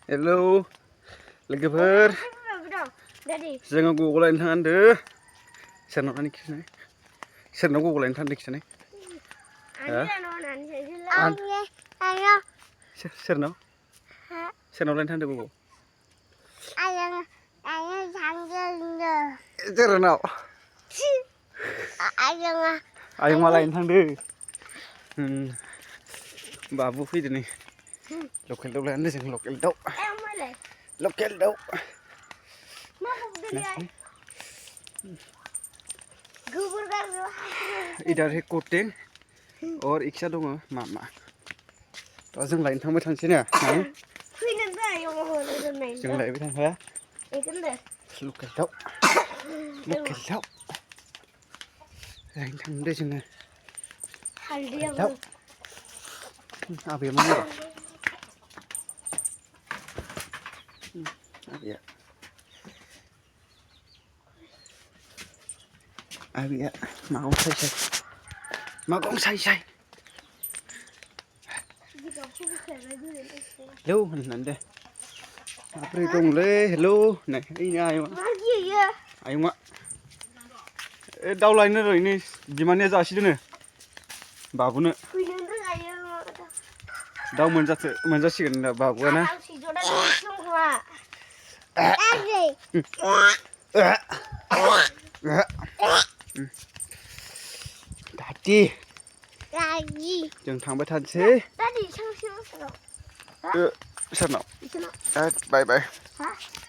hello लोगोफोर जोङो गग'लायनो थाङा होनदों सोरनाव थांनो खिथानाय सोरनाव गग'लायनो थांदों खिथानाय सोरनाव सोरनाव लायनो थांदों गग' सोरनाव आयंआ लायनो थांदों बाबु फैदो नै लकेल दाउ लायनो जों लकेल दाउ इधर है कोटें और इक्सा दङ मामा दा जों लायनो थांबाय थानोसै ना जों लायबाय थांखाया लकेल दाउ लायनो थांदों जोङो दाउ आबैया मा मावदों आबैया मागं साय हेलौ होननानै दे माब्रै दंलै हेलौ होननाय ओइनो आयंआ दाउ लायनो र' नै बिमानैया जासिदोंनो बाबुनो दाउ मोनजासिगोन दा बाबुआ ना दादि जों थांबाय थानोसै सोरनाव बाय